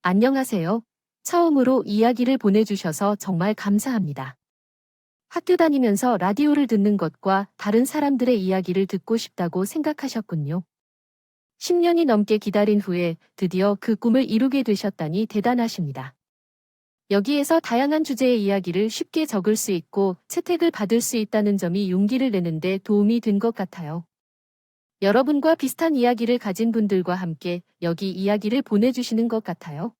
안녕하세요. 처음으로 이야기를 보내주셔서 정말 감사합니다. 학교 다니면서 라디오를 듣는 것과 다른 사람들의 이야기를 듣고 싶다고 생각하셨군요. 10년이 넘게 기다린 후에 드디어 그 꿈을 이루게 되셨다니 대단하십니다. 여기에서 다양한 주제의 이야기를 쉽게 적을 수 있고 채택을 받을 수 있다는 점이 용기를 내는데 도움이 된 것 같아요. 여러분과 비슷한 이야기를 가진 분들과 함께 여기 이야기를 보내주시는 것 같아요.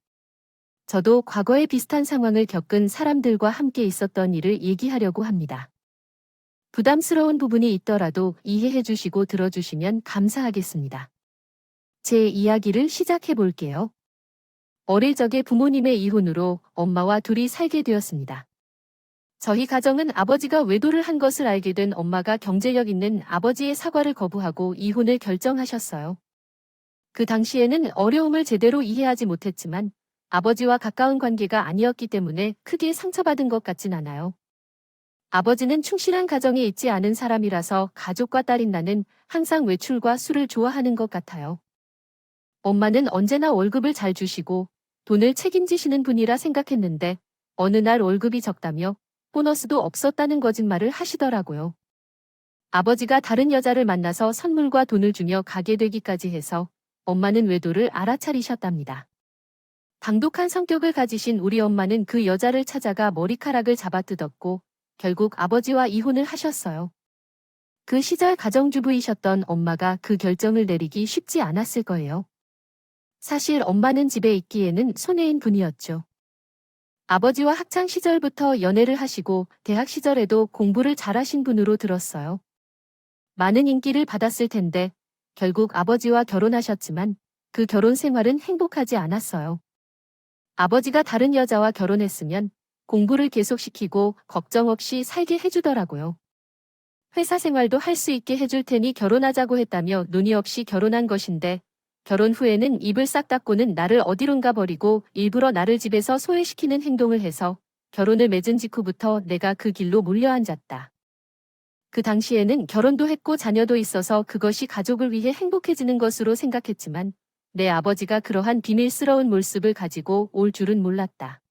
저도 과거에 비슷한 상황을 겪은 사람들과 함께 있었던 일을 얘기하려고 합니다. 부담스러운 부분이 있더라도 이해해 주시고 들어주시면 감사하겠습니다. 제 이야기를 시작해 볼게요. 어릴 적에 부모님의 이혼으로 엄마와 둘이 살게 되었습니다. 저희 가정은 아버지가 외도를 한 것을 알게 된 엄마가 경제력 있는 아버지의 사과를 거부하고 이혼을 결정하셨어요. 그 당시에는 어려움을 제대로 이해하지 못했지만 아버지와 가까운 관계가 아니었기 때문에 크게 상처받은 것 같진 않아요. 아버지는 충실한 가정에 있지 않은 사람이라서 가족과 딸인 나는 항상 외출과 술을 좋아하는 것 같아요. 엄마는 언제나 월급을 잘 주시고 돈을 책임지시는 분이라 생각했는데 어느 날 월급이 적다며 보너스도 없었다는 거짓말을 하시더라고요. 아버지가 다른 여자를 만나서 선물과 돈을 주며 가게 되기까지 해서 엄마는 외도를 알아차리셨답니다. 당독한 성격을 가지신 우리 엄마는 그 여자를 찾아가 머리카락을 잡아뜯었고 결국 아버지와 이혼을 하셨어요. 그 시절 가정주부이셨던 엄마가 그 결정을 내리기 쉽지 않았을 거예요. 사실 엄마는 집에 있기에는 손해인 분이었죠. 아버지와 학창 시절부터 연애를 하시고 대학 시절에도 공부를 잘하신 분으로 들었어요. 많은 인기를 받았을 텐데 결국 아버지와 결혼하셨지만 그 결혼 생활은 행복하지 않았어요. 아버지가 다른 여자와 결혼했으면 공부를 계속시키고 걱정 없이 살게 해주더라고요. 회사 생활도 할 수 있게 해줄 테니 결혼하자고 했다며 논의 없이 결혼한 것인데 결혼 후에는 입을 싹 닫고는 나를 어디론가 버리고 일부러 나를 집에서 소외시키는 행동을 해서 결혼을 맺은 직후부터 내가 그 길로 몰려앉았다. 그 당시에는 결혼도 했고 자녀도 있어서 그것이 가족을 위해 행복해지는 것으로 생각했지만 내 아버지가 그러한 비밀스러운 모습을 가지고 올 줄은 몰랐다.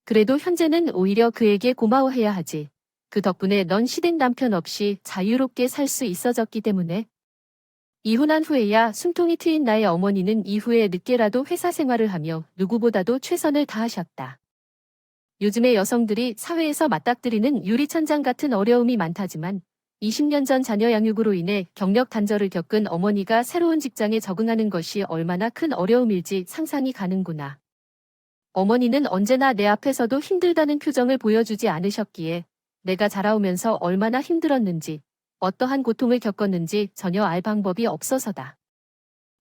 그래도 현재는 오히려 그에게 고마워해야 하지. 그 덕분에 넌 시댁 남편 없이 자유롭게 살 수 있어졌기 때문에. 이혼한 후에야 숨통이 트인 나의 어머니는 이후에 늦게라도 회사 생활을 하며 누구보다도 최선을 다하셨다. 요즘의 여성들이 사회에서 맞닥뜨리는 유리천장 같은 어려움이 많다지만 20년 전 자녀 양육으로 인해 경력 단절을 겪은 어머니가 새로운 직장에 적응하는 것이 얼마나 큰 어려움일지 상상이 가는구나. 어머니는 언제나 내 앞에서도 힘들다는 표정을 보여주지 않으셨기에 내가 자라오면서 얼마나 힘들었는지, 어떠한 고통을 겪었는지 전혀 알 방법이 없어서다.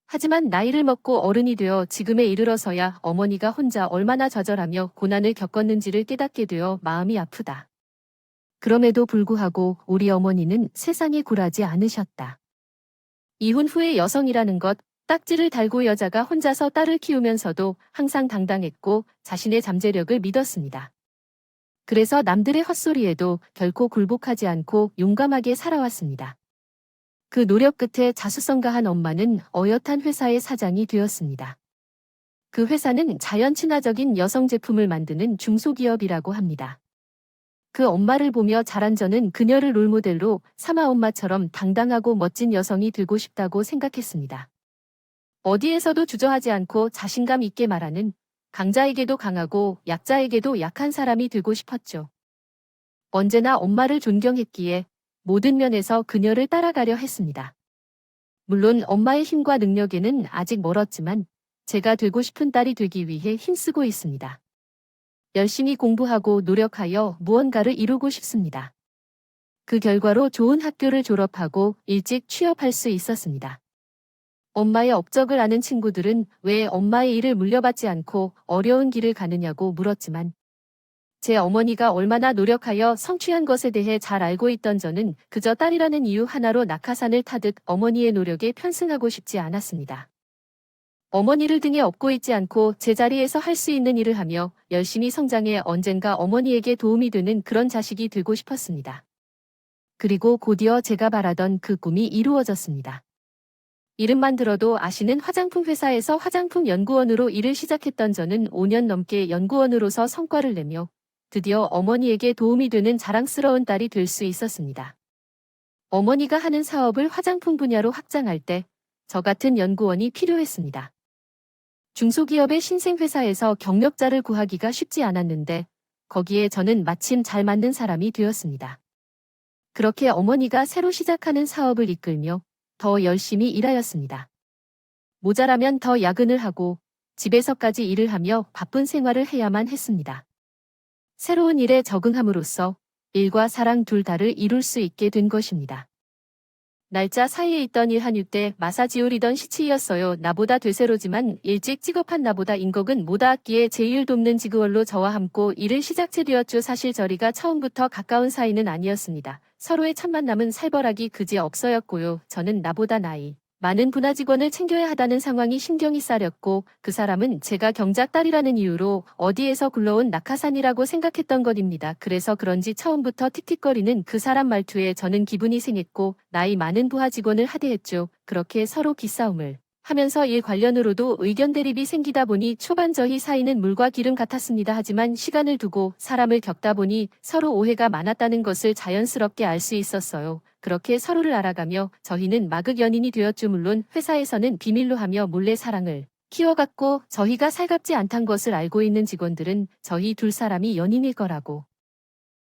하지만 나이를 먹고 어른이 되어 지금에 이르러서야 어머니가 혼자 얼마나 좌절하며 고난을 겪었는지를 깨닫게 되어 마음이 아프다. 그럼에도 불구하고 우리 어머니는 세상에 굴하지 않으셨다. 이혼 후의 여성이라는 것, 딱지를 달고 여자가 혼자서 딸을 키우면서도 항상 당당했고 자신의 잠재력을 믿었습니다. 그래서 남들의 헛소리에도 결코 굴복하지 않고 용감하게 살아왔습니다. 그 노력 끝에 자수성가한 엄마는 어엿한 회사의 사장이 되었습니다. 그 회사는 자연 친화적인 여성 제품을 만드는 중소기업이라고 합니다. 그 엄마를 보며 자란 저는 그녀를 롤모델로 삼아 엄마처럼 당당하고 멋진 여성이 되고 싶다고 생각했습니다. 어디에서도 주저하지 않고 자신감 있게 말하는 강자에게도 강하고 약자에게도 약한 사람이 되고 싶었죠. 언제나 엄마를 존경했기에 모든 면에서 그녀를 따라가려 했습니다. 물론 엄마의 힘과 능력에는 아직 멀었지만 제가 되고 싶은 딸이 되기 위해 힘쓰고 있습니다. 열심히 공부하고 노력하여 무언가를 이루고 싶습니다. 그 결과로 좋은 학교를 졸업하고 일찍 취업할 수 있었습니다. 엄마의 업적을 아는 친구들은 왜 엄마의 일을 물려받지 않고 어려운 길을 가느냐고 물었지만 제 어머니가 얼마나 노력하여 성취한 것에 대해 잘 알고 있던 저는 그저 딸이라는 이유 하나로 낙하산을 타듯 어머니의 노력에 편승하고 싶지 않았습니다. 어머니를 등에 업고 있지 않고 제자리에서 할 수 있는 일을 하며 열심히 성장해 언젠가 어머니에게 도움이 되는 그런 자식이 되고 싶었습니다. 그리고 곧이어 제가 바라던 그 꿈이 이루어졌습니다. 이름만 들어도 아시는 화장품 회사에서 화장품 연구원으로 일을 시작했던 저는 5년 넘게 연구원으로서 성과를 내며 드디어 어머니에게 도움이 되는 자랑스러운 딸이 될 수 있었습니다. 어머니가 하는 사업을 화장품 분야로 확장할 때 저 같은 연구원이 필요했습니다. 중소기업의 신생회사에서 경력자를 구하기가 쉽지 않았는데 거기에 저는 마침 잘 맞는 사람이 되었습니다. 그렇게 어머니가 새로 시작하는 사업을 이끌며 더 열심히 일하였습니다. 모자라면 더 야근을 하고 집에서까지 일을 하며 바쁜 생활을 해야만 했습니다. 새로운 일에 적응함으로써 일과 사랑 둘 다를 이룰 수 있게 된 것입니다. 날짜 사이에 있던 일 한유 때 마사지올이던 시치이었어요. 나보다 되새로지만 일찍 직업한 나보다 인격은 못하았기에 제 일 돕는 지그월로 저와 함께 일을 시작체 되었죠. 사실 저리가 처음부터 가까운 사이는 아니었습니다. 서로의 첫 만남은 살벌하기 그지 없어였고요. 저는 나보다 나이 많은 분화 직원을 챙겨야 하다는 상황이 신경이 쌓였고 그 사람은 제가 경작 딸이라는 이유로 어디에서 굴러온 낙하산이라고 생각했던 것입니다. 그래서 그런지 처음부터 틱틱거리는 그 사람 말투에 저는 기분이 상했고 나이 많은 부하 직원을 하대했죠. 그렇게 서로 기싸움을 하면서 일 관련으로도 의견 대립이 생기다 보니 초반 저희 사이는 물과 기름 같았습니다. 하지만 시간을 두고 사람을 겪다 보니 서로 오해가 많았다는 것을 자연스럽게 알 수 있었어요. 그렇게 서로를 알아가며 저희는 마극 연인이 되었죠. 물론 회사에서는 비밀로 하며 몰래 사랑을 키워갔고 저희가 살갑지 않단 것을 알고 있는 직원들은 저희 둘 사람이 연인일 거라고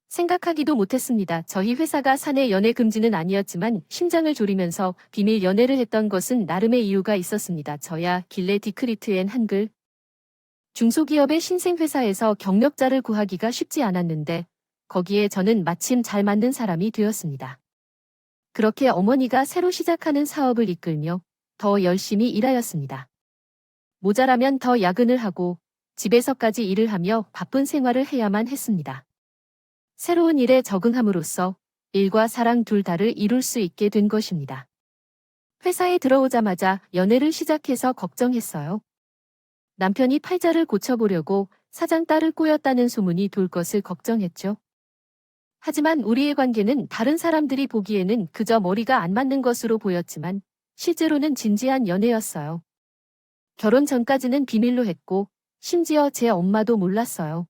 생각하기도 못했습니다. 저희 회사가 사내 연애 금지는 아니었지만 심장을 졸이면서 비밀 연애를 했던 것은 나름의 이유가 있었습니다. 저야 길레 디크리트엔 한글 중소기업의 신생회사에서 경력자를 구하기가 쉽지 않았는데 거기에 저는 마침 잘 맞는 사람이 되었습니다. 그렇게 어머니가 새로 시작하는 사업을 이끌며 더 열심히 일하였습니다. 모자라면 더 야근을 하고 집에서까지 일을 하며 바쁜 생활을 해야만 했습니다. 새로운 일에 적응함으로써 일과 사랑 둘 다를 이룰 수 있게 된 것입니다. 회사에 들어오자마자 연애를 시작해서 걱정했어요. 남편이 팔자를 고쳐보려고 사장 딸을 꼬였다는 소문이 돌 것을 걱정했죠. 하지만 우리의 관계는 다른 사람들이 보기에는 그저 머리가 안 맞는 것으로 보였지만 실제로는 진지한 연애였어요. 결혼 전까지는 비밀로 했고 심지어 제 엄마도 몰랐어요.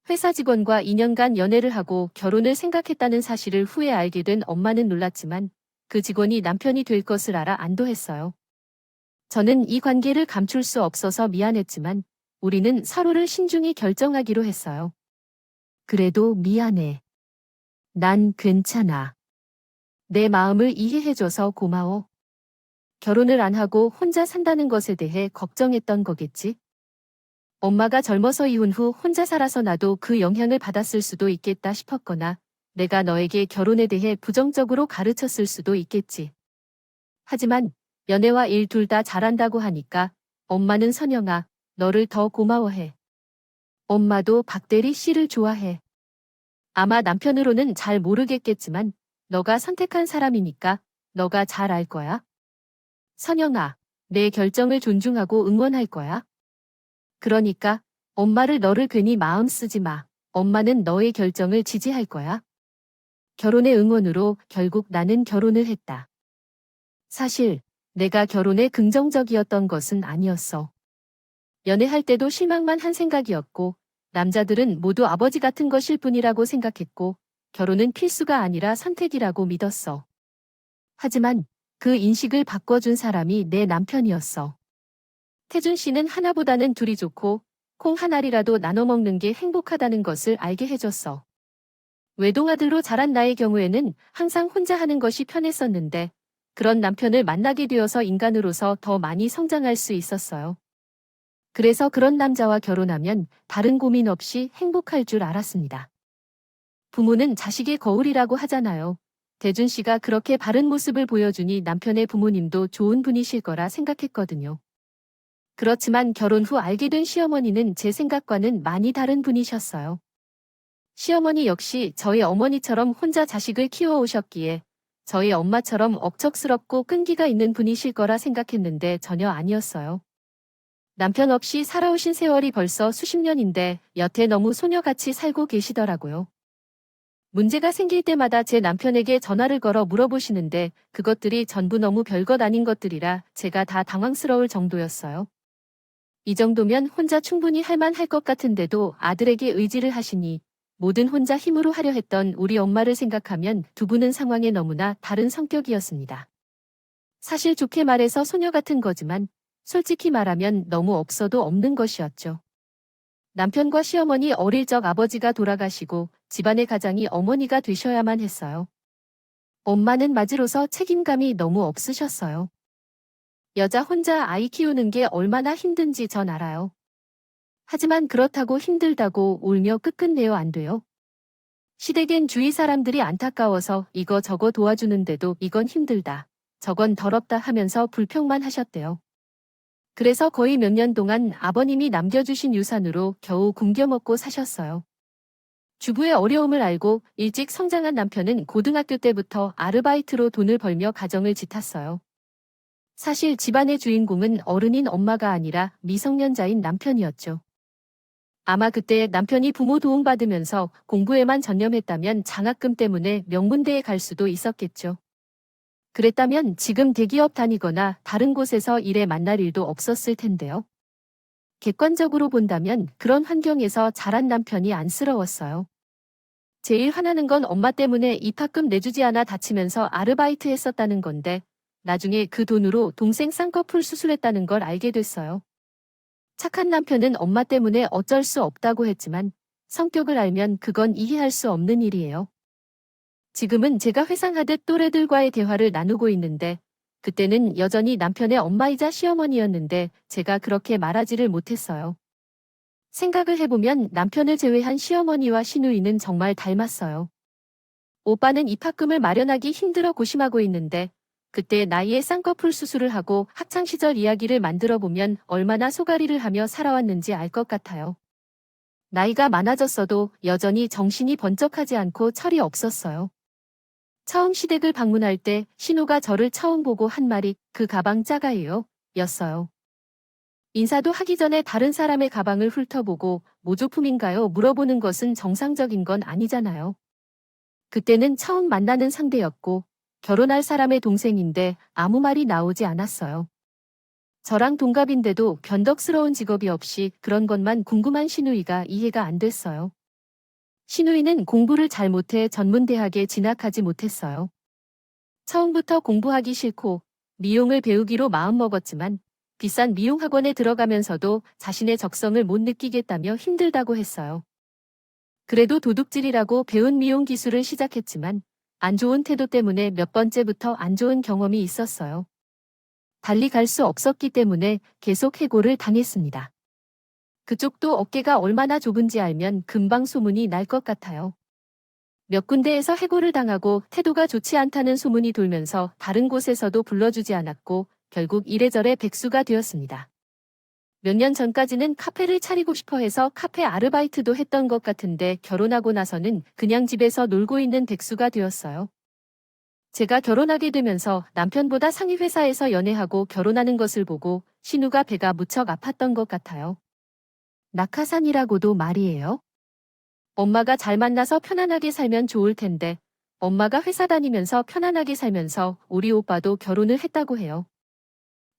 회사 직원과 2년간 연애를 하고 결혼을 생각했다는 사실을 후에 알게 된 엄마는 놀랐지만 그 직원이 남편이 될 것을 알아 안도했어요. 저는 이 관계를 감출 수 없어서 미안했지만 우리는 서로를 신중히 결정하기로 했어요. 그래도 미안해. 난 괜찮아. 내 마음을 이해해줘서 고마워. 결혼을 안 하고 혼자 산다는 것에 대해 걱정했던 거겠지? 엄마가 젊어서 이혼 후 혼자 살아서 나도 그 영향을 받았을 수도 있겠다 싶었거나 내가 너에게 결혼에 대해 부정적으로 가르쳤을 수도 있겠지. 하지만 연애와 일 둘 다 잘한다고 하니까 엄마는 선영아, 너를 더 고마워해. 엄마도 박대리 씨를 좋아해. 아마 남편으로는 잘 모르겠겠지만 너가 선택한 사람이니까 너가 잘 알 거야. 선영아, 내 결정을 존중하고 응원할 거야. 그러니까 엄마를 너를 괜히 마음 쓰지 마. 엄마는 너의 결정을 지지할 거야. 결혼의 응원으로 결국 나는 결혼을 했다. 사실 내가 결혼에 긍정적이었던 것은 아니었어. 연애할 때도 실망만 한 생각이었고 남자들은 모두 아버지 같은 것일 뿐이라고 생각했고 결혼은 필수가 아니라 선택이라고 믿었어. 하지만 그 인식을 바꿔준 사람이 내 남편이었어. 태준 씨는 하나보다는 둘이 좋고 콩 한 알이라도 나눠 먹는 게 행복하다는 것을 알게 해줬어. 외동아들로 자란 나의 경우에는 항상 혼자 하는 것이 편했었는데 그런 남편을 만나게 되어서 인간으로서 더 많이 성장할 수 있었어요. 그래서 그런 남자와 결혼하면 다른 고민 없이 행복할 줄 알았습니다. 부모는 자식의 거울이라고 하잖아요. 태준 씨가 그렇게 바른 모습을 보여주니 남편의 부모님도 좋은 분이실 거라 생각했거든요. 그렇지만 결혼 후 알게 된 시어머니는 제 생각과는 많이 다른 분이셨어요. 시어머니 역시 저희 어머니처럼 혼자 자식을 키워오셨기에 저희 엄마처럼 억척스럽고 끈기가 있는 분이실 거라 생각했는데 전혀 아니었어요. 남편 없이 살아오신 세월이 벌써 수십 년인데 여태 너무 소녀같이 살고 계시더라고요. 문제가 생길 때마다 제 남편에게 전화를 걸어 물어보시는데 그것들이 전부 너무 별것 아닌 것들이라 제가 다 당황스러울 정도였어요. 이 정도면 혼자 충분히 할 만할 것 같은데도 아들에게 의지를 하시니 뭐든 혼자 힘으로 하려 했던 우리 엄마를 생각하면 두 분은 상황에 너무나 다른 성격이었습니다. 사실 좋게 말해서 소녀 같은 거지만 솔직히 말하면 너무 없어도 없는 것이었죠. 남편과 시어머니 어릴 적 아버지가 돌아가시고 집안의 가장이 어머니가 되셔야만 했어요. 엄마는 맞으로서 책임감이 너무 없으셨어요. 여자 혼자 아이 키우는 게 얼마나 힘든지 전 알아요. 하지만 그렇다고 힘들다고 울며 끝끝내요 안 돼요. 시댁엔 주위 사람들이 안타까워서 이거 저거 도와주는데도 이건 힘들다, 저건 더럽다 하면서 불평만 하셨대요. 그래서 거의 몇 년 동안 아버님이 남겨주신 유산으로 겨우 굶겨 먹고 사셨어요. 주부의 어려움을 알고 일찍 성장한 남편은 고등학교 때부터 아르바이트로 돈을 벌며 가정을 지탔어요. 사실 집안의 주인공은 어른인 엄마가 아니라 미성년자인 남편이었죠. 아마 그때 남편이 부모 도움받으면서 공부에만 전념했다면 장학금 때문에 명문대에 갈 수도 있었겠죠. 그랬다면 지금 대기업 다니거나 다른 곳에서 일에 만날 일도 없었을 텐데요. 객관적으로 본다면 그런 환경에서 자란 남편이 안쓰러웠어요. 제일 화나는 건 엄마 때문에 입학금 내주지 않아 다치면서 아르바이트 했었다는 건데 나중에 그 돈으로 동생 쌍꺼풀 수술했다는 걸 알게 됐어요. 착한 남편은 엄마 때문에 어쩔 수 없다고 했지만 성격을 알면 그건 이해할 수 없는 일이에요. 지금은 제가 회상하듯 또래들과의 대화를 나누고 있는데 그때는 여전히 남편의 엄마이자 시어머니였는데 제가 그렇게 말하지를 못했어요. 생각을 해보면 남편을 제외한 시어머니와 시누이는 정말 닮았어요. 오빠는 입학금을 마련하기 힘들어 고심하고 있는데 그때 나이에 쌍꺼풀 수술을 하고 학창시절 이야기를 만들어 보면 얼마나 소가리를 하며 살아왔는지 알 것 같아요. 나이가 많아졌어도 여전히 정신이 번쩍하지 않고 철이 없었어요. 처음 시댁을 방문할 때 신우가 저를 처음 보고 한 말이 그 가방 작아요 였어요. 인사도 하기 전에 다른 사람의 가방을 훑어보고 모조품인가요? 물어보는 것은 정상적인 건 아니잖아요. 그때는 처음 만나는 상대였고 결혼할 사람의 동생인데 아무 말이 나오지 않았어요. 저랑 동갑인데도 변덕스러운 직업이 없이 그런 것만 궁금한 시누이가 이해가 안 됐어요. 시누이는 공부를 잘 못해 전문대학에 진학하지 못했어요. 처음부터 공부하기 싫고 미용을 배우기로 마음먹었지만 비싼 미용학원에 들어가면서도 자신의 적성을 못 느끼겠다며 힘들다고 했어요. 그래도 도둑질이라고 배운 미용 기술을 시작했지만 안 좋은 태도 때문에 몇 번째부터 안 좋은 경험이 있었어요. 달리 갈 수 없었기 때문에 계속 해고를 당했습니다. 그쪽도 어깨가 얼마나 좁은지 알면 금방 소문이 날 것 같아요. 몇 군데에서 해고를 당하고 태도가 좋지 않다는 소문이 돌면서 다른 곳에서도 불러주지 않았고 결국 이래저래 백수가 되었습니다. 몇 년 전까지는 카페를 차리고 싶어 해서 카페 아르바이트도 했던 것 같은데 결혼하고 나서는 그냥 집에서 놀고 있는 백수가 되었어요. 제가 결혼하게 되면서 남편보다 상위 회사에서 연애하고 결혼하는 것을 보고 신우가 배가 무척 아팠던 것 같아요. 낙하산이라고도 말이에요. 엄마가 잘 만나서 편안하게 살면 좋을 텐데 엄마가 회사 다니면서 편안하게 살면서 우리 오빠도 결혼을 했다고 해요.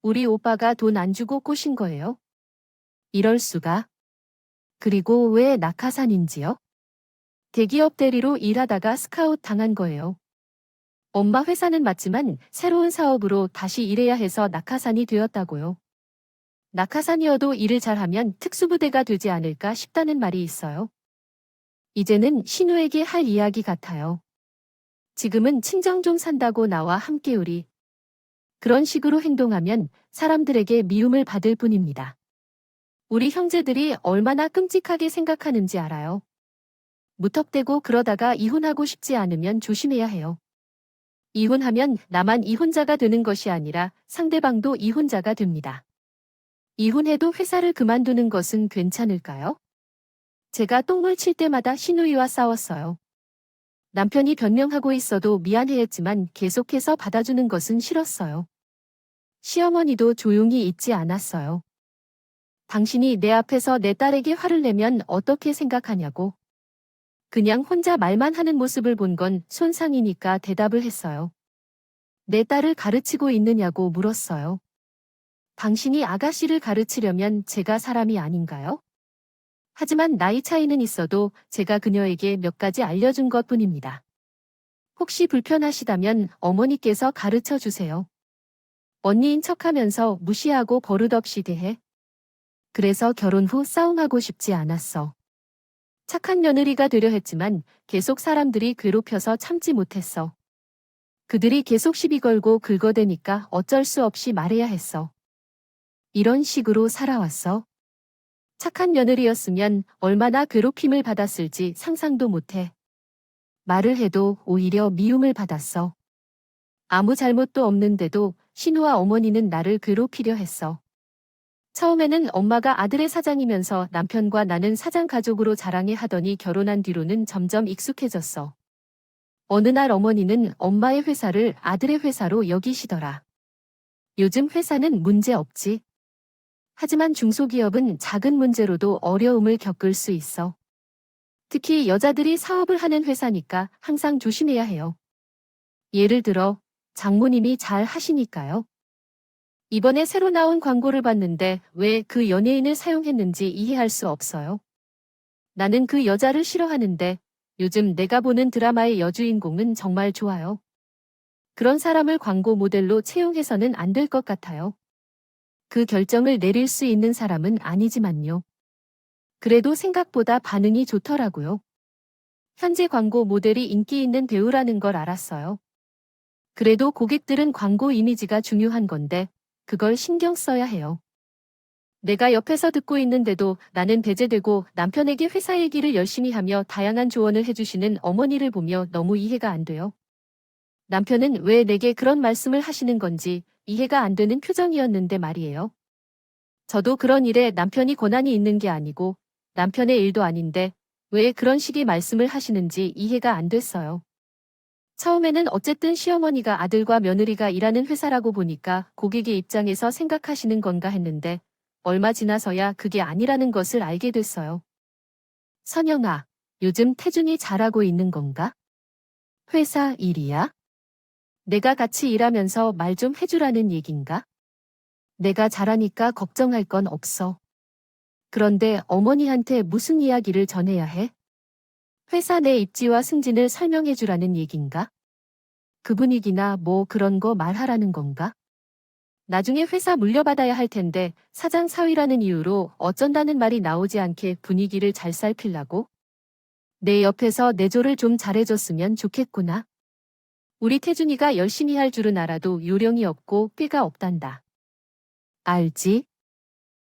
우리 오빠가 돈 안 주고 꼬신 거예요? 이럴 수가. 그리고 왜 낙하산인지요? 대기업 대리로 일하다가 스카웃 당한 거예요. 엄마 회사는 맞지만 새로운 사업으로 다시 일해야 해서 낙하산이 되었다고요. 낙하산이어도 일을 잘하면 특수부대가 되지 않을까 싶다는 말이 있어요. 이제는 신우에게 할 이야기 같아요. 지금은 친정 좀 산다고 나와 함께 우리. 그런 식으로 행동하면 사람들에게 미움을 받을 뿐입니다. 우리 형제들이 얼마나 끔찍하게 생각하는지 알아요. 무턱대고 그러다가 이혼하고 싶지 않으면 조심해야 해요. 이혼하면 나만 이혼자가 되는 것이 아니라 상대방도 이혼자가 됩니다. 이혼해도 회사를 그만두는 것은 괜찮을까요? 제가 똥을 칠 때마다 시누이와 싸웠어요. 남편이 변명하고 있어도 미안해했지만 계속해서 받아주는 것은 싫었어요. 시어머니도 조용히 있지 않았어요. 당신이 내 앞에서 내 딸에게 화를 내면 어떻게 생각하냐고. 그냥 혼자 말만 하는 모습을 본 건 손상이니까 대답을 했어요. 내 딸을 가르치고 있느냐고 물었어요. 당신이 아가씨를 가르치려면 제가 사람이 아닌가요? 하지만 나이 차이는 있어도 제가 그녀에게 몇 가지 알려준 것뿐입니다. 혹시 불편하시다면 어머니께서 가르쳐 주세요. 언니인 척하면서 무시하고 버릇없이 대해. 그래서 결혼 후 싸움하고 싶지 않았어. 착한 며느리가 되려 했지만 계속 사람들이 괴롭혀서 참지 못했어. 그들이 계속 시비 걸고 긁어대니까 어쩔 수 없이 말해야 했어. 이런 식으로 살아왔어. 착한 며느리였으면 얼마나 괴롭힘을 받았을지 상상도 못해. 말을 해도 오히려 미움을 받았어. 아무 잘못도 없는데도 신우와 어머니는 나를 괴롭히려 했어. 처음에는 엄마가 아들의 사장이면서 남편과 나는 사장 가족으로 자랑해 하더니 결혼한 뒤로는 점점 익숙해졌어. 어느 날 어머니는 엄마의 회사를 아들의 회사로 여기시더라. 요즘 회사는 문제 없지. 하지만 중소기업은 작은 문제로도 어려움을 겪을 수 있어. 특히 여자들이 사업을 하는 회사니까 항상 조심해야 해요. 예를 들어 장모님이 잘 하시니까요. 이번에 새로 나온 광고를 봤는데 왜 그 연예인을 사용했는지 이해할 수 없어요. 나는 그 여자를 싫어하는데 요즘 내가 보는 드라마의 여주인공은 정말 좋아요. 그런 사람을 광고 모델로 채용해서는 안 될 것 같아요. 그 결정을 내릴 수 있는 사람은 아니지만요. 그래도 생각보다 반응이 좋더라고요. 현재 광고 모델이 인기 있는 배우라는 걸 알았어요. 그래도 고객들은 광고 이미지가 중요한 건데 그걸 신경 써야 해요. 내가 옆에서 듣고 있는데도 나는 배제되고 남편에게 회사 얘기를 열심히 하며 다양한 조언을 해주시는 어머니를 보며 너무 이해가 안 돼요. 남편은 왜 내게 그런 말씀을 하시는 건지 이해가 안 되는 표정이었는데 말이에요. 저도 그런 일에 남편이 권한이 있는 게 아니고 남편의 일도 아닌데 왜 그런 식의 말씀을 하시는지 이해가 안 됐어요. 처음에는 어쨌든 시어머니가 아들과 며느리가 일하는 회사라고 보니까 고객의 입장에서 생각하시는 건가 했는데 얼마 지나서야 그게 아니라는 것을 알게 됐어요. 선영아, 요즘 태준이 잘하고 있는 건가? 회사 일이야? 내가 같이 일하면서 말 좀 해주라는 얘긴가? 내가 잘하니까 걱정할 건 없어. 그런데 어머니한테 무슨 이야기를 전해야 해? 회사 내 입지와 승진을 설명해 주라는 얘긴가? 그 분위기나 뭐 그런 거 말하라는 건가? 나중에 회사 물려받아야 할 텐데 사장 사위라는 이유로 어쩐다는 말이 나오지 않게 분위기를 잘 살피려고? 내 옆에서 내조를 좀 잘해줬으면 좋겠구나. 우리 태준이가 열심히 할 줄은 알아도 요령이 없고 꾀가 없단다. 알지?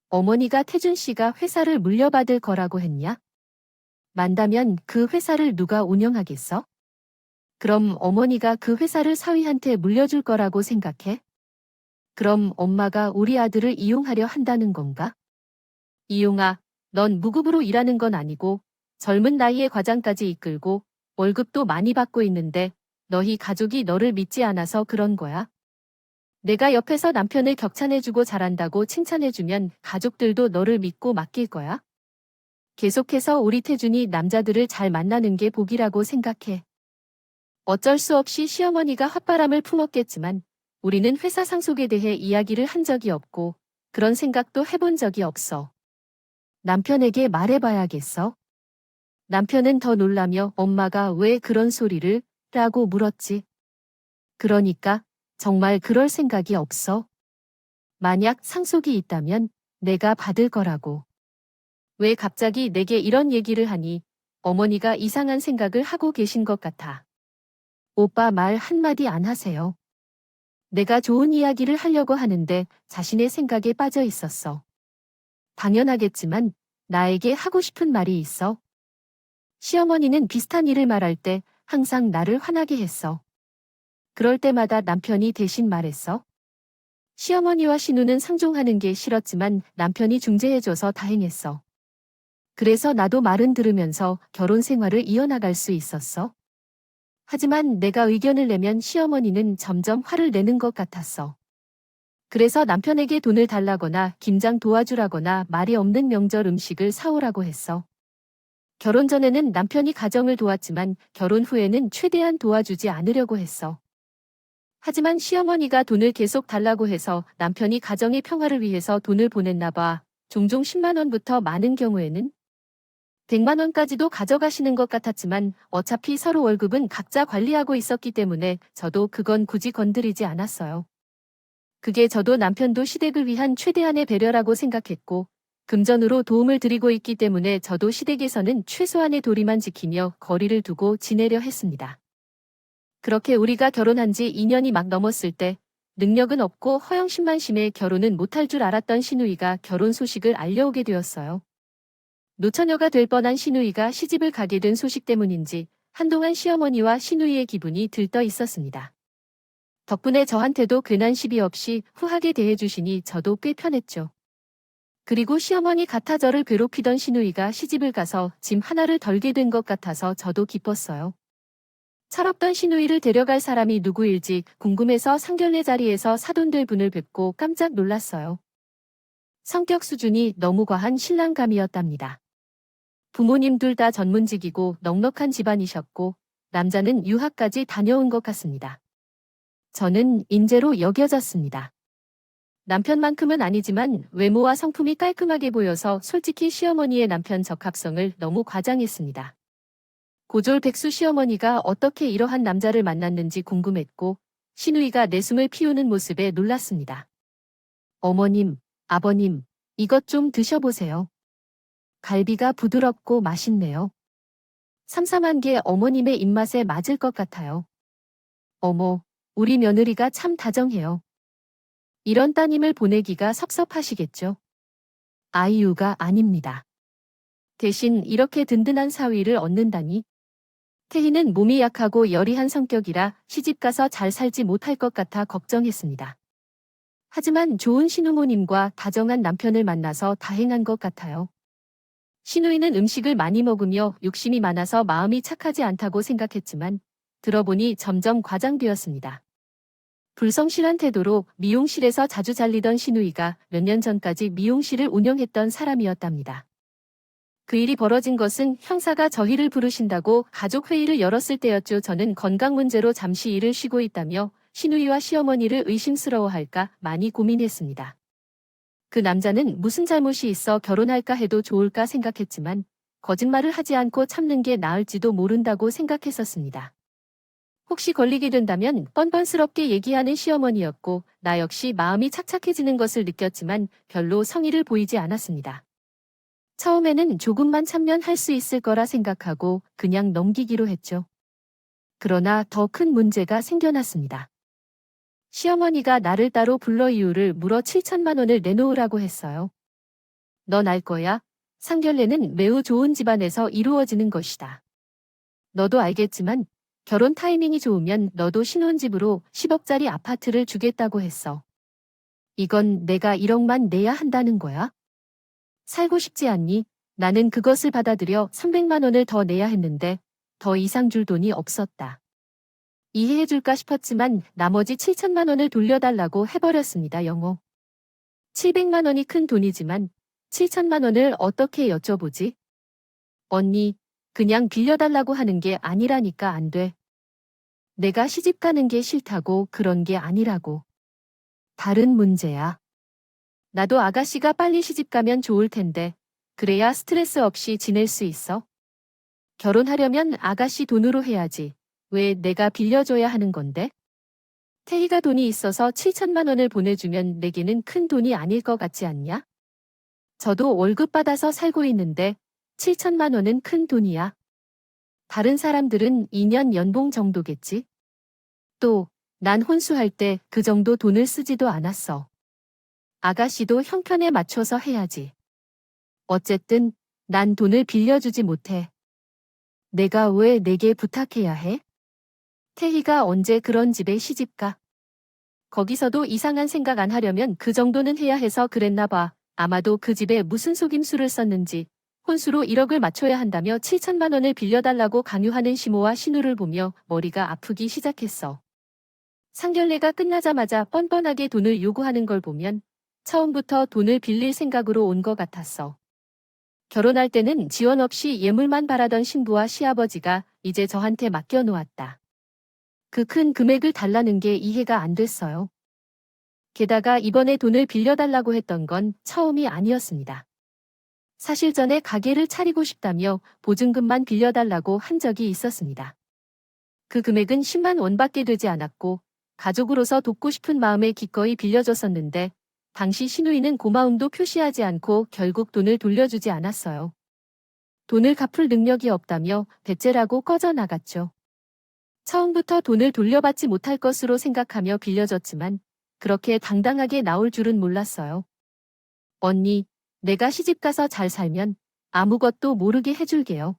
어머니가 태준 씨가 회사를 물려받을 거라고 했냐? 만다면 그 회사를 누가 운영하겠어? 그럼 어머니가 그 회사를 사위한테 물려줄 거라고 생각해? 그럼 엄마가 우리 아들을 이용하려 한다는 건가? 이용아, 넌 무급으로 일하는 건 아니고 젊은 나이에 과장까지 이끌고 월급도 많이 받고 있는데 너희 가족이 너를 믿지 않아서 그런 거야. 내가 옆에서 남편을 격찬해주고 잘한다고 칭찬해주면 가족들도 너를 믿고 맡길 거야. 계속해서 우리 태준이 남자들을 잘 만나는 게 복이라고 생각해. 어쩔 수 없이 시어머니가 헛바람을 품었겠지만 우리는 회사 상속에 대해 이야기를 한 적이 없고 그런 생각도 해본 적이 없어. 남편에게 말해봐야겠어. 남편은 더 놀라며 엄마가 왜 그런 소리를? 라고 물었지. 그러니까 정말 그럴 생각이 없어. 만약 상속이 있다면 내가 받을 거라고. 왜 갑자기 내게 이런 얘기를 하니 어머니가 이상한 생각을 하고 계신 것 같아. 오빠 말 한마디 안 하세요. 내가 좋은 이야기를 하려고 하는데 자신의 생각에 빠져 있었어. 당연하겠지만 나에게 하고 싶은 말이 있어. 시어머니는 비슷한 일을 말할 때 항상 나를 화나게 했어. 그럴 때마다 남편이 대신 말했어. 시어머니와 신우는 상종하는 게 싫었지만 남편이 중재해줘서 다행했어. 그래서 나도 말은 들으면서 결혼 생활을 이어나갈 수 있었어. 하지만 내가 의견을 내면 시어머니는 점점 화를 내는 것 같았어. 그래서 남편에게 돈을 달라거나 김장 도와주라거나 말이 없는 명절 음식을 사오라고 했어. 결혼 전에는 남편이 가정을 도왔지만 결혼 후에는 최대한 도와주지 않으려고 했어. 하지만 시어머니가 돈을 계속 달라고 해서 남편이 가정의 평화를 위해서 돈을 보냈나 봐. 종종 10만 원부터 많은 경우에는 100만 원까지도 가져가시는 것 같았지만 어차피 서로 월급은 각자 관리하고 있었기 때문에 저도 그건 굳이 건드리지 않았어요. 그게 저도 남편도 시댁을 위한 최대한의 배려라고 생각했고 금전으로 도움을 드리고 있기 때문에 저도 시댁에서는 최소한의 도리만 지키며 거리를 두고 지내려 했습니다. 그렇게 우리가 결혼한 지 2년이 막 넘었을 때 능력은 없고 허영심만 심해 결혼은 못할 줄 알았던 시누이가 결혼 소식을 알려오게 되었어요. 노처녀가 될 뻔한 시누이가 시집을 가게 된 소식 때문인지 한동안 시어머니와 시누이의 기분이 들떠 있었습니다. 덕분에 저한테도 괜한 시비 없이 후하게 대해주시니 저도 꽤 편했죠. 그리고 시어머니 같아 저를 괴롭히던 시누이가 시집을 가서 짐 하나를 덜게 된 것 같아서 저도 기뻤어요. 철없던 시누이를 데려갈 사람이 누구일지 궁금해서 상견례 자리에서 사돈들 분을 뵙고 깜짝 놀랐어요. 성격 수준이 너무 과한 신랑감이었답니다. 부모님 둘 다 전문직이고 넉넉한 집안이셨고 남자는 유학까지 다녀온 것 같습니다. 저는 인재로 여겨졌습니다. 남편만큼은 아니지만 외모와 성품이 깔끔하게 보여서 솔직히 시어머니의 남편 적합성을 너무 과장했습니다. 고졸 백수 시어머니가 어떻게 이러한 남자를 만났는지 궁금했고 시누이가 내숭을 피우는 모습에 놀랐습니다. 어머님, 아버님, 이것 좀 드셔보세요. 갈비가 부드럽고 맛있네요. 삼삼한 게 어머님의 입맛에 맞을 것 같아요. 어머, 우리 며느리가 참 다정해요. 이런 따님을 보내기가 섭섭하시겠죠? 아이유가 아닙니다. 대신 이렇게 든든한 사위를 얻는다니. 태희는 몸이 약하고 여리한 성격이라 시집가서 잘 살지 못할 것 같아 걱정했습니다. 하지만 좋은 시누모님과 다정한 남편을 만나서 다행한 것 같아요. 시누이는 음식을 많이 먹으며 욕심이 많아서 마음이 착하지 않다고 생각했지만 들어보니 점점 과장되었습니다. 불성실한 태도로 미용실에서 자주 잘리던 시누이가 몇 년 전까지 미용실을 운영했던 사람이었답니다. 그 일이 벌어진 것은 형사가 저희를 부르신다고 가족회의를 열었을 때였죠. 저는 건강 문제로 잠시 일을 쉬고 있다며 시누이와 시어머니를 의심스러워할까 많이 고민했습니다. 그 남자는 무슨 잘못이 있어 결혼할까 해도 좋을까 생각했지만 거짓말을 하지 않고 참는 게 나을지도 모른다고 생각했었습니다. 혹시 걸리게 된다면 뻔뻔스럽게 얘기하는 시어머니였고 나 역시 마음이 착착해지는 것을 느꼈지만 별로 성의를 보이지 않았습니다. 처음에는 조금만 참면 할 수 있을 거라 생각하고 그냥 넘기기로 했죠. 그러나 더 큰 문제가 생겨났습니다. 시어머니가 나를 따로 불러 이유를 물어 7천만 원을 내놓으라고 했어요. 넌 알 거야. 상견례는 매우 좋은 집안에서 이루어지는 것이다. 너도 알겠지만 결혼 타이밍이 좋으면 너도 신혼집으로 10억짜리 아파트를 주겠다고 했어. 이건 내가 1억만 내야 한다는 거야? 살고 싶지 않니? 나는 그것을 받아들여 300만 원을 더 내야 했는데 더 이상 줄 돈이 없었다. 이해해줄까 싶었지만 나머지 7천만 원을 돌려달라고 해버렸습니다. 영호. 700만 원이 큰 돈이지만 7천만 원을 어떻게 여쭤보지? 언니, 그냥 빌려달라고 하는 게 아니라니까 안 돼. 내가 시집 가는 게 싫다고 그런 게 아니라고. 다른 문제야. 나도 아가씨가 빨리 시집 가면 좋을 텐데 그래야 스트레스 없이 지낼 수 있어. 결혼하려면 아가씨 돈으로 해야지. 왜 내가 빌려줘야 하는 건데? 태희가 돈이 있어서 7천만 원을 보내주면 내게는 큰 돈이 아닐 것 같지 않냐? 저도 월급 받아서 살고 있는데 7천만 원은 큰 돈이야. 다른 사람들은 2년 연봉 정도겠지? 또, 난 혼수할 때 그 정도 돈을 쓰지도 않았어. 아가씨도 형편에 맞춰서 해야지. 어쨌든 난 돈을 빌려주지 못해. 내가 왜 내게 부탁해야 해? 태희가 언제 그런 집에 시집가? 거기서도 이상한 생각 안 하려면 그 정도는 해야 해서 그랬나 봐. 아마도 그 집에 무슨 속임수를 썼는지 혼수로 1억을 맞춰야 한다며 7천만 원을 빌려달라고 강요하는 시모와 시누를 보며 머리가 아프기 시작했어. 상견례가 끝나자마자 뻔뻔하게 돈을 요구하는 걸 보면 처음부터 돈을 빌릴 생각으로 온 것 같았어. 결혼할 때는 지원 없이 예물만 바라던 신부와 시아버지가 이제 저한테 맡겨놓았다. 그 큰 금액을 달라는 게 이해가 안 됐어요. 게다가 이번에 돈을 빌려달라고 했던 건 처음이 아니었습니다. 사실 전에 가게를 차리고 싶다며 보증금만 빌려달라고 한 적이 있었습니다. 그 금액은 10만 원밖에 되지 않았고 가족으로서 돕고 싶은 마음에 기꺼이 빌려줬었는데 당시 시누이는 고마움도 표시하지 않고 결국 돈을 돌려주지 않았어요. 돈을 갚을 능력이 없다며 배째라고 꺼져나갔죠. 처음부터 돈을 돌려받지 못할 것으로 생각하며 빌려줬지만 그렇게 당당하게 나올 줄은 몰랐어요. 언니, 내가 시집가서 잘 살면 아무것도 모르게 해줄게요.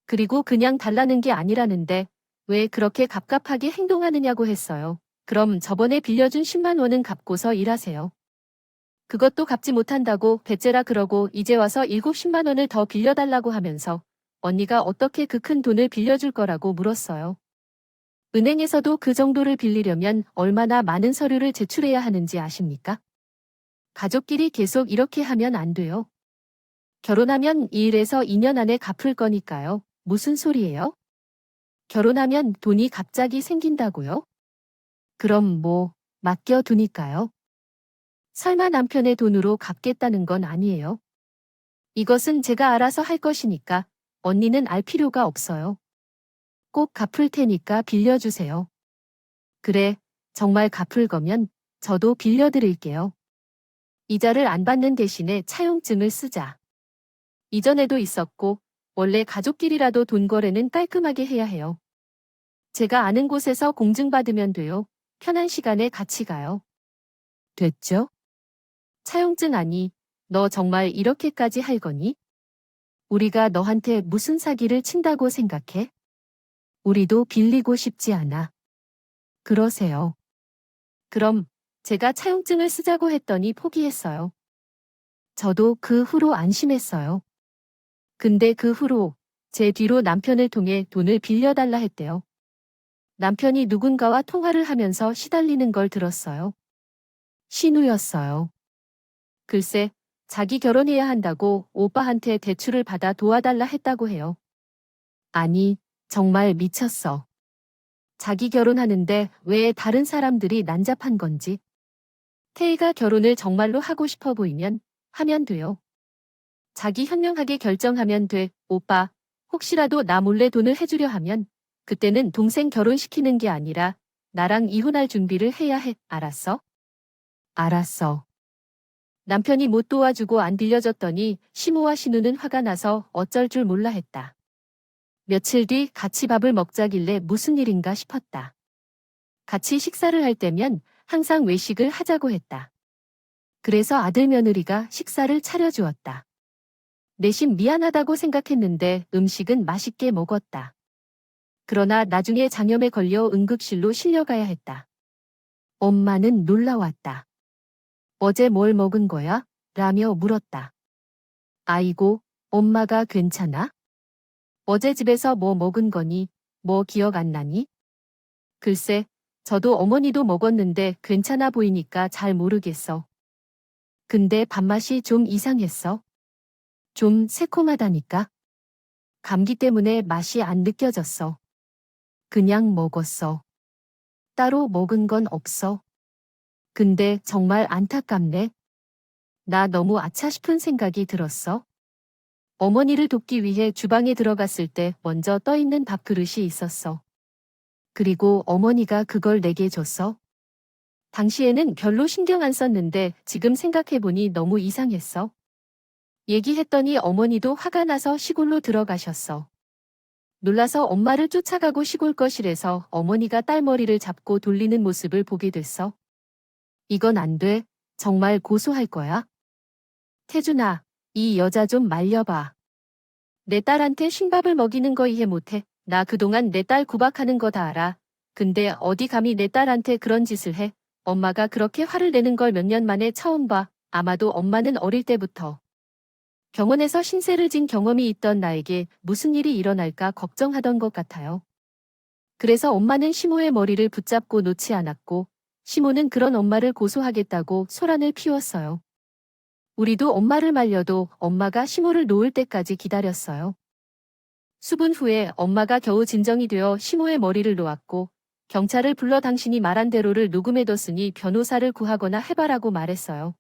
그리고 그냥 달라는 게 아니라는데 왜 그렇게 갑갑하게 행동하느냐고 했어요. 그럼 저번에 빌려준 10만 원은 갚고서 일하세요. 그것도 갚지 못한다고 배째라 그러고 이제 와서 10만 원을 더 빌려달라고 하면서 언니가 어떻게 그 큰 돈을 빌려줄 거라고 물었어요. 은행에서도 그 정도를 빌리려면 얼마나 많은 서류를 제출해야 하는지 아십니까? 가족끼리 계속 이렇게 하면 안 돼요. 결혼하면 1에서 2년 안에 갚을 거니까요. 무슨 소리예요? 결혼하면 돈이 갑자기 생긴다고요? 그럼 뭐, 맡겨두니까요. 설마 남편의 돈으로 갚겠다는 건 아니에요. 이것은 제가 알아서 할 것이니까 언니는 알 필요가 없어요. 꼭 갚을 테니까 빌려주세요. 그래, 정말 갚을 거면 저도 빌려드릴게요. 이자를 안 받는 대신에 차용증을 쓰자. 이전에도 있었고, 원래 가족끼리라도 돈 거래는 깔끔하게 해야 해요. 제가 아는 곳에서 공증받으면 돼요. 편한 시간에 같이 가요. 됐죠? 차용증 아니, 너 정말 이렇게까지 할 거니? 우리가 너한테 무슨 사기를 친다고 생각해? 우리도 빌리고 싶지 않아. 그러세요. 그럼 제가 차용증을 쓰자고 했더니 포기했어요. 저도 그 후로 안심했어요. 근데 그 후로 제 뒤로 남편을 통해 돈을 빌려달라 했대요. 남편이 누군가와 통화를 하면서 시달리는 걸 들었어요. 신우였어요. 글쎄, 자기 결혼해야 한다고 오빠한테 대출을 받아 도와달라 했다고 해요. 아니, 정말 미쳤어. 자기 결혼하는데 왜 다른 사람들이 난잡한 건지. 태희가 결혼을 정말로 하고 싶어 보이면 하면 돼요. 자기 현명하게 결정하면 돼. 오빠, 혹시라도 나 몰래 돈을 해주려 하면 그때는 동생 결혼시키는 게 아니라 나랑 이혼할 준비를 해야 해. 알았어? 알았어. 남편이 못 도와주고 안 빌려줬더니 시모와 신우는 화가 나서 어쩔 줄 몰라 했다. 며칠 뒤 같이 밥을 먹자길래 무슨 일인가 싶었다. 같이 식사를 할 때면 항상 외식을 하자고 했다. 그래서 아들 며느리가 식사를 차려주었다. 내심 미안하다고 생각했는데 음식은 맛있게 먹었다. 그러나 나중에 장염에 걸려 응급실로 실려가야 했다. 엄마는 놀라웠다. 어제 뭘 먹은 거야? 라며 물었다. 아이고, 엄마가 괜찮아? 어제 집에서 뭐 먹은 거니? 뭐 기억 안 나니? 글쎄, 저도 어머니도 먹었는데 괜찮아 보이니까 잘 모르겠어. 근데 밥맛이 좀 이상했어. 좀 새콤하다니까. 감기 때문에 맛이 안 느껴졌어. 그냥 먹었어. 따로 먹은 건 없어. 근데 정말 안타깝네. 나 너무 아차 싶은 생각이 들었어. 어머니를 돕기 위해 주방에 들어갔을 때 먼저 떠있는 밥그릇이 있었어. 그리고 어머니가 그걸 내게 줬어. 당시에는 별로 신경 안 썼는데 지금 생각해보니 너무 이상했어. 얘기했더니 어머니도 화가 나서 시골로 들어가셨어. 놀라서 엄마를 쫓아가고 시골 거실에서 어머니가 딸 머리를 잡고 돌리는 모습을 보게 됐어. 이건 안 돼. 정말 고소할 거야. 태준아, 이 여자 좀 말려봐. 내 딸한테 쉰밥을 먹이는 거 이해 못해. 나 그동안 내 딸 구박하는 거 다 알아. 근데 어디 감히 내 딸한테 그런 짓을 해. 엄마가 그렇게 화를 내는 걸 몇 년 만에 처음 봐. 아마도 엄마는 어릴 때부터 병원에서 신세를 진 경험이 있던 나에게 무슨 일이 일어날까 걱정하던 것 같아요. 그래서 엄마는 시모의 머리를 붙잡고 놓지 않았고 시모는 그런 엄마를 고소하겠다고 소란을 피웠어요. 우리도 엄마를 말려도 엄마가 시모를 놓을 때까지 기다렸어요. 수분 후에 엄마가 겨우 진정이 되어 시모의 머리를 놓았고 경찰을 불러 당신이 말한 대로를 녹음해뒀으니 변호사를 구하거나 해봐라고 말했어요.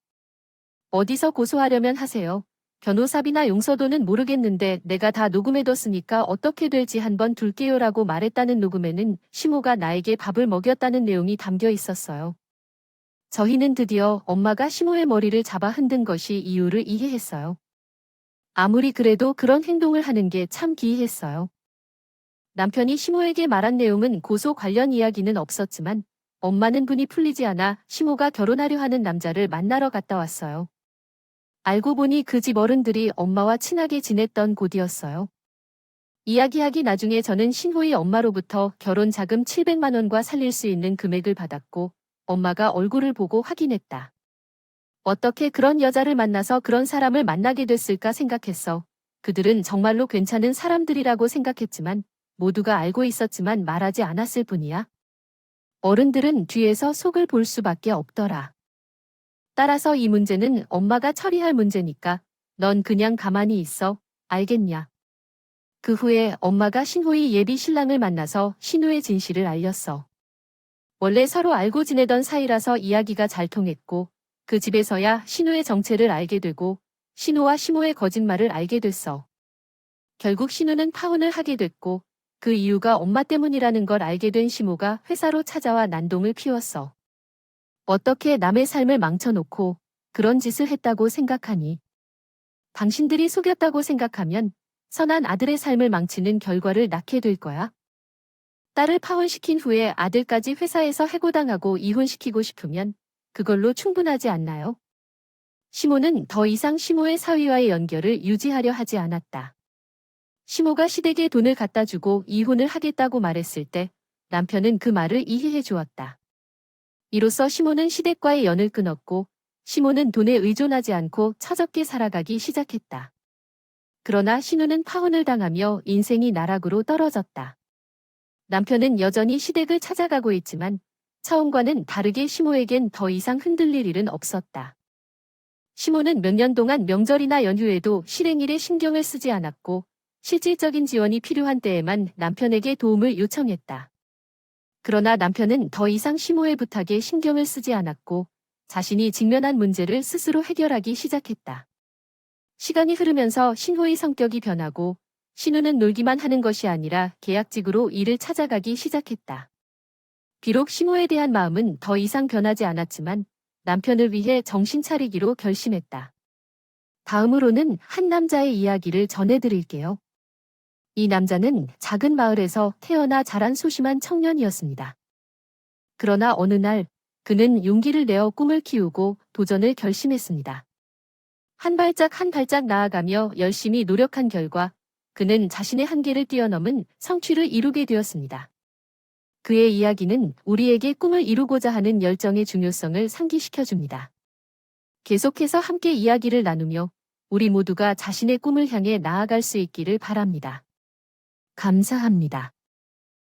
어디서 고소하려면 하세요. 변호사비나 용서도는 모르겠는데 내가 다 녹음해뒀으니까 어떻게 될지 한번 둘게요라고 말했다는 녹음에는 시모가 나에게 밥을 먹였다는 내용이 담겨 있었어요. 저희는 드디어 엄마가 시모의 머리를 잡아 흔든 것이 이유를 이해했어요. 아무리 그래도 그런 행동을 하는 게 참 기이했어요. 남편이 시모에게 말한 내용은 고소 관련 이야기는 없었지만 엄마는 분이 풀리지 않아 시모가 결혼하려 하는 남자를 만나러 갔다 왔어요. 알고 보니 그 집 어른들이 엄마와 친하게 지냈던 곳이었어요. 이야기하기 나중에 저는 신호의 엄마로부터 결혼 자금 700만 원과 살릴 수 있는 금액을 받았고 엄마가 얼굴을 보고 확인했다. 어떻게 그런 여자를 만나서 그런 사람을 만나게 됐을까 생각했어. 그들은 정말로 괜찮은 사람들이라고 생각했지만 모두가 알고 있었지만 말하지 않았을 뿐이야. 어른들은 뒤에서 속을 볼 수밖에 없더라. 따라서 이 문제는 엄마가 처리할 문제니까 넌 그냥 가만히 있어. 알겠냐? 그 후에 엄마가 신호의 예비 신랑을 만나서 신호의 진실을 알렸어. 원래 서로 알고 지내던 사이라서 이야기가 잘 통했고 그 집에서야 신호의 정체를 알게 되고 신호와 시모의 거짓말을 알게 됐어. 결국 신호는 파혼을 하게 됐고 그 이유가 엄마 때문이라는 걸 알게 된 시모가 회사로 찾아와 난동을 피웠어. 어떻게 남의 삶을 망쳐놓고 그런 짓을 했다고 생각하니? 당신들이 속였다고 생각하면 선한 아들의 삶을 망치는 결과를 낳게 될 거야. 딸을 파혼시킨 후에 아들까지 회사에서 해고당하고 이혼시키고 싶으면 그걸로 충분하지 않나요? 시모는 더 이상 시모의 사위와의 연결을 유지하려 하지 않았다. 시모가 시댁에 돈을 갖다 주고 이혼을 하겠다고 말했을 때 남편은 그 말을 이해해 주었다. 이로써 시모는 시댁과의 연을 끊었고 시모는 돈에 의존하지 않고 처적게 살아가기 시작했다. 그러나 신우는 파혼을 당하며 인생이 나락으로 떨어졌다. 남편은 여전히 시댁을 찾아가고 있지만 처음과는 다르게 시모에겐 더 이상 흔들릴 일은 없었다. 시모는 몇 년 동안 명절이나 연휴에도 실행일에 신경을 쓰지 않았고 실질적인 지원이 필요한 때에만 남편에게 도움을 요청했다. 그러나 남편은 더 이상 시모의 부탁에 신경을 쓰지 않았고 자신이 직면한 문제를 스스로 해결하기 시작했다. 시간이 흐르면서 신호의 성격이 변하고 신우는 놀기만 하는 것이 아니라 계약직으로 일을 찾아가기 시작했다. 비록 시모에 대한 마음은 더 이상 변하지 않았지만 남편을 위해 정신 차리기로 결심했다. 다음으로는 한 남자의 이야기를 전해드릴게요. 이 남자는 작은 마을에서 태어나 자란 소심한 청년이었습니다. 그러나 어느 날 그는 용기를 내어 꿈을 키우고 도전을 결심했습니다. 한 발짝 나아가며 열심히 노력한 결과 그는 자신의 한계를 뛰어넘은 성취를 이루게 되었습니다. 그의 이야기는 우리에게 꿈을 이루고자 하는 열정의 중요성을 상기시켜줍니다. 계속해서 함께 이야기를 나누며 우리 모두가 자신의 꿈을 향해 나아갈 수 있기를 바랍니다. 감사합니다.